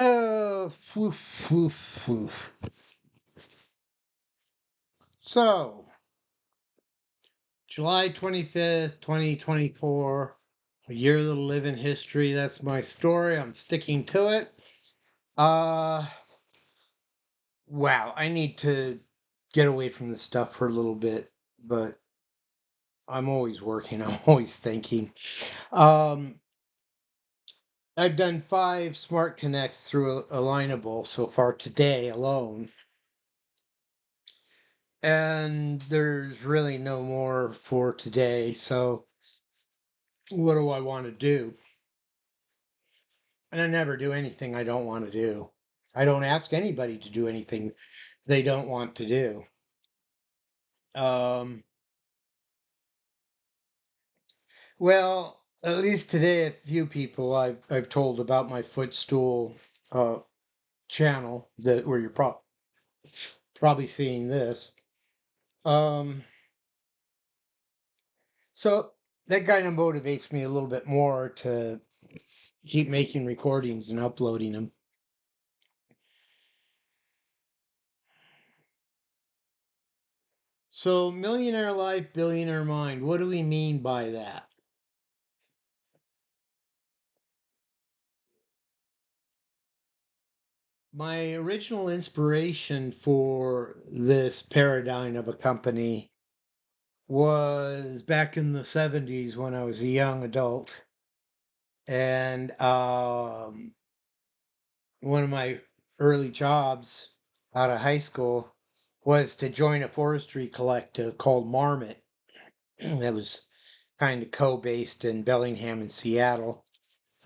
Woof, woof, woof. So, July 25th, 2024, a year that'll live in history. That's my story. I'm sticking to it. Uh, wow, I need to get away from this stuff for a little bit, but I'm always working, I'm always thinking. Um, I've done 5 smart connects through Alignable so far today alone. And there's really no more for today. So, what do I want to do? And I never do anything I don't want to do. I don't ask anybody to do anything they don't want to do. Um, well, at least today, a few people I've told about my footstool uh, channel that where you're probably seeing this. Um, so that kind of motivates me a little bit more to keep making recordings and uploading them. So, millionaire life, billionaire mind. What do we mean by that? My original inspiration for this paradigm of a company was back in the 70s when I was a young adult. And one of my early jobs out of high school was to join a forestry collective called Marmot that was kind of co-based in Bellingham and Seattle.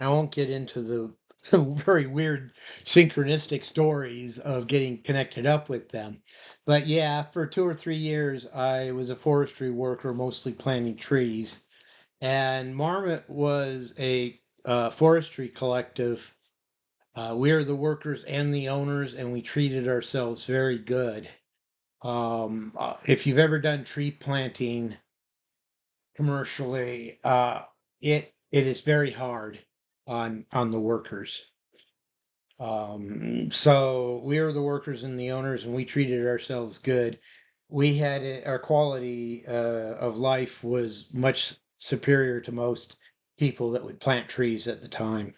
I won't get into the very weird synchronistic stories of getting connected up with them. But yeah, for 2 or 3 years, I was a forestry worker, mostly planting trees. And Marmot was a forestry collective. We are the workers and the owners, and we treated ourselves very good. If you've ever done tree planting commercially, it is very hard on the workers. So we are the workers and the owners, and we treated ourselves good. Our quality of life was much superior to most people that would plant trees at the time.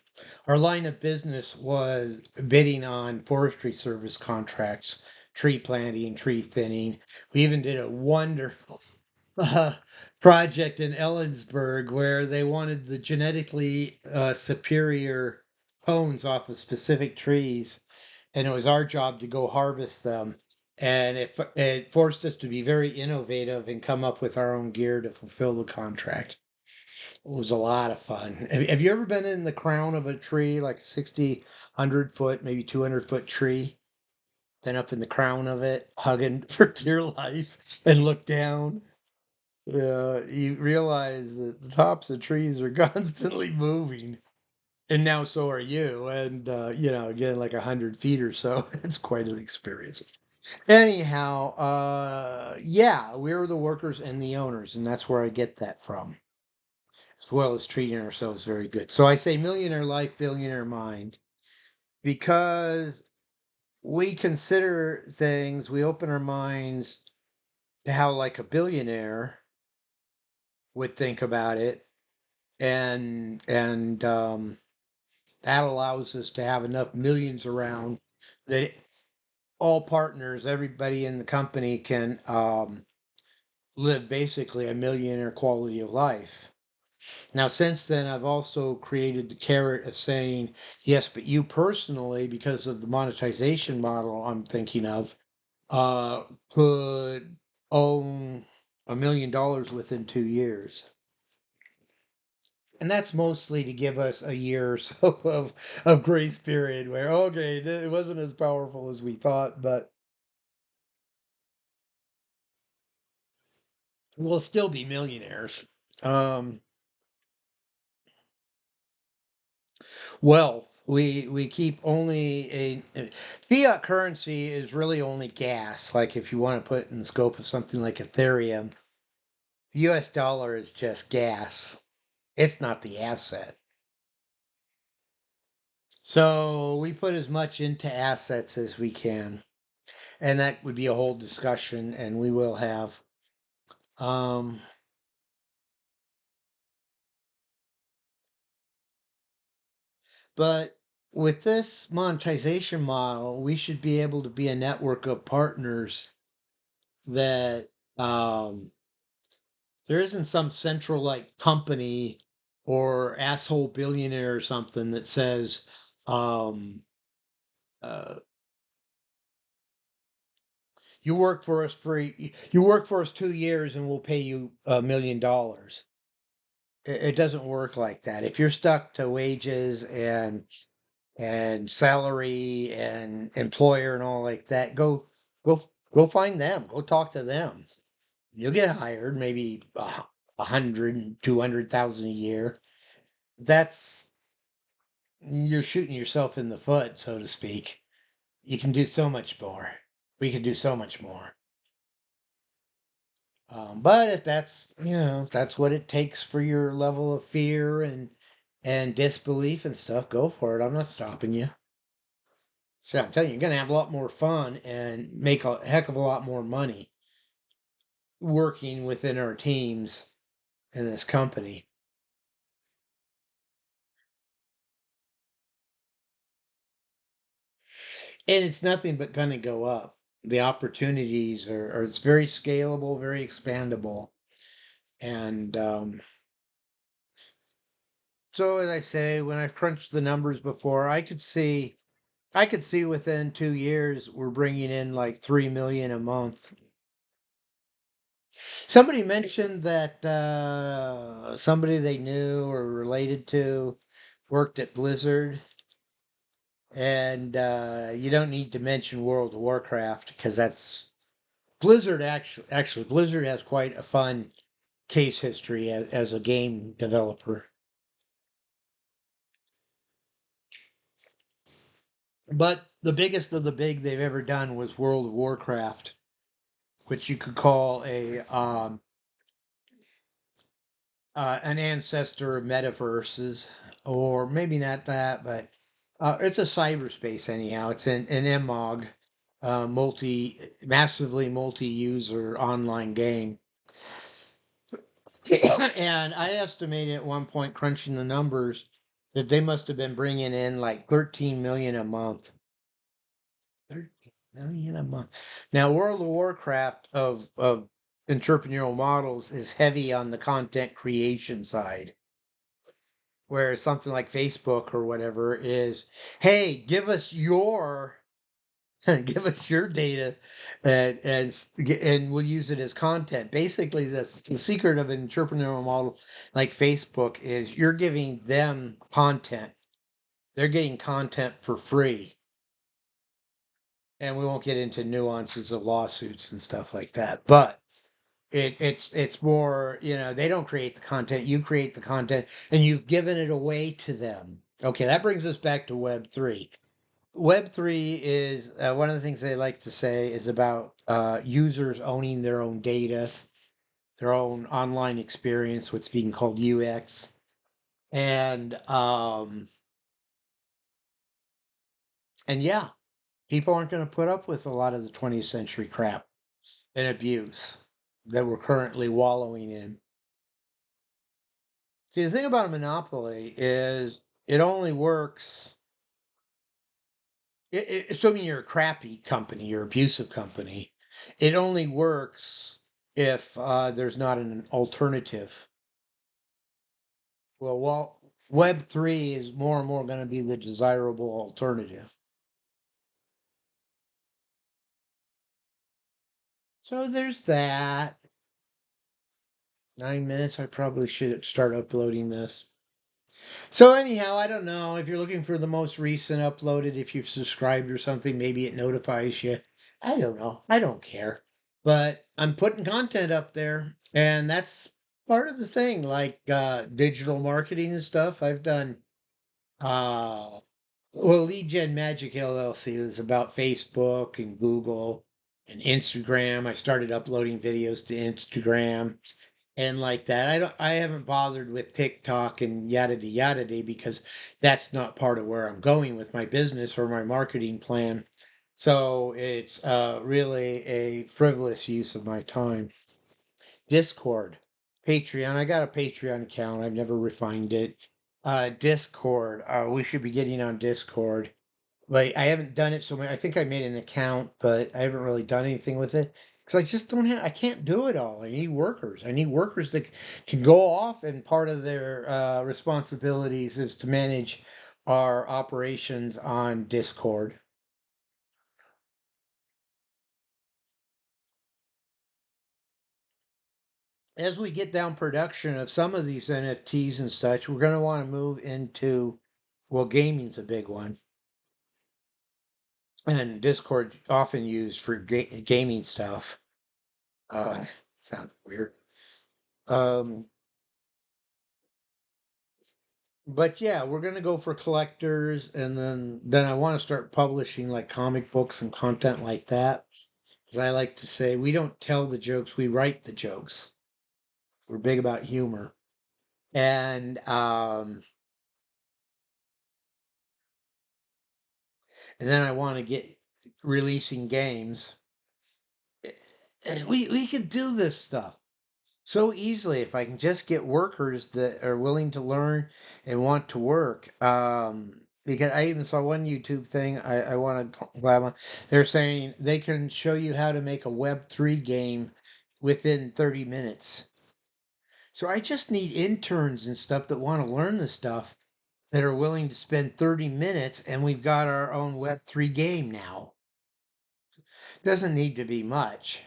Our line of business was bidding on forestry service contracts, tree planting, tree thinning. We even did a wonderful uh, project in Ellensburg where they wanted the genetically superior cones off of specific trees, and it was our job to go harvest them. And it forced us to be very innovative and come up with our own gear to fulfill the contract. It was a lot of fun. Have you ever been in the crown of a tree, like a 60, 100 foot, maybe 200 foot tree? Been up in the crown of it, hugging for dear life, and look down? Yeah, you realize that the tops of trees are constantly moving. And now so are you. And, again, like 100 feet or so. It's quite an experience. Anyhow, yeah, we're the workers and the owners, and that's where I get that from, as well as treating ourselves very good. So I say millionaire life, billionaire mind, because we consider things, we open our minds to how, like, a billionaire would think about it. And that allows us to have enough millions around that all partners, everybody in the company can live basically a millionaire quality of life. Now, since then, I've also created the carrot of saying, yes, but you personally, because of the monetization model I'm thinking of, uh, could own $1 million within 2 years. And that's mostly to give us a year or so of grace period where, okay, it wasn't as powerful as we thought, but we'll still be millionaires. Um, Wealth. We keep only a fiat currency is really only gas. Like if you want to put it in the scope of something like Ethereum, the US dollar is just gas. It's not the asset. So we put as much into assets as we can. And that would be a whole discussion, and we will have. Um, but with this monetization model, we should be able to be a network of partners that there isn't some central like company or asshole billionaire or something that says, um, uh, you work for us for you work for us 2 years and we'll pay you $1 million. It doesn't work like that. If you're stuck to wages and salary and employer and all like that, go find them. Go talk to them. You'll get hired, maybe 100, 200,000 a year. That's You're shooting yourself in the foot, so to speak. You can do so much more. We could do so much more. But if if that's what it takes for your level of fear and disbelief and stuff, go for it. I'm not stopping you. So I'm telling you, you're gonna have a lot more fun and make a heck of a lot more money working within our teams in this company. And it's nothing but gonna go up. The opportunities are it's very scalable, very expandable. And so as I say, when I've crunched the numbers before, I could see within 2 years we're bringing in like 3 million a month. Somebody mentioned that somebody they knew or related to worked at Blizzard, and you don't need to mention World of Warcraft because that's Blizzard. Actually, Blizzard has quite a fun case history as a game developer. But the biggest of the big they've ever done was World of Warcraft, which you could call a an ancestor of metaverses, or maybe not that, but it's a cyberspace anyhow. It's an MMOG, massively multi-user online game. And I estimated at one point, crunching the numbers, that they must have been bringing in like 13 million a month. 13 million a month. Now, World of Warcraft of entrepreneurial models is heavy on the content creation side. Whereas something like Facebook or whatever is, hey, give us your data, and we'll use it as content. Basically, the secret of an entrepreneurial model like Facebook is you're giving them content. They're getting content for free, and we won't get into nuances of lawsuits and stuff like that. But it's more, they don't create the content, you create the content, and you've given it away to them. Okay, that brings us back to Web3. Web3 is one of the things they like to say is about users owning their own data, their own online experience, what's being called UX. And yeah, people aren't going to put up with a lot of the 20th century crap and abuse that we're currently wallowing in. See, the thing about a monopoly is it only works, assuming you're a crappy company, you're abusive company, it only works if there's not an alternative. Well, Web3 is more and more going to be the desirable alternative. So there's that. 9 minutes. I probably should start uploading this. So anyhow, I don't know if you're looking for the most recent uploaded, if you've subscribed or something, maybe it notifies you. I don't know. I don't care. But I'm putting content up there, and that's part of the thing, like digital marketing and stuff. I've done well, Lead Gen Magic LLC is about Facebook and Google and Instagram. I started uploading videos to Instagram, and like that. I haven't bothered with TikTok and yada de because that's not part of where I'm going with my business or my marketing plan. So it's really a frivolous use of my time. Discord, Patreon. I got a Patreon account. I've never refined it. Discord. We should be getting on Discord. Like I haven't done it so much. I think I made an account, but I haven't really done anything with it because I just don't have. I can't do it all. I need workers. I need workers that can go off, and part of their responsibilities is to manage our operations on Discord. As we get down production of some of these NFTs and such, we're going to want to move into, well, gaming's a big one, and Discord often used for gaming stuff. Sounds weird. Um, but yeah, we're gonna go for collectors, and then I want to start publishing like comic books and content like that. As I like to say, we don't tell the jokes, we write the jokes. We're big about humor, and then I want to get releasing games. And we could do this stuff so easily if I can just get workers that are willing to learn and want to work. Because I even saw one YouTube thing I want to grab on. They're saying they can show you how to make a Web3 game within 30 minutes. So I just need interns and stuff that want to learn this stuff that are willing to spend 30 minutes, and we've got our own Web3 game now. Doesn't need to be much.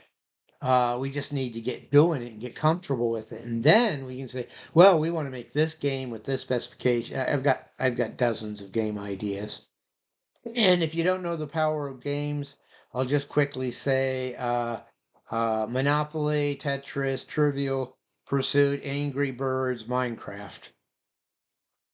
We just need to get doing it and get comfortable with it, and then we can say, "Well, we want to make this game with this specification." I've got dozens of game ideas, and if you don't know the power of games, I'll just quickly say, Monopoly, Tetris, Trivial Pursuit, Angry Birds, Minecraft.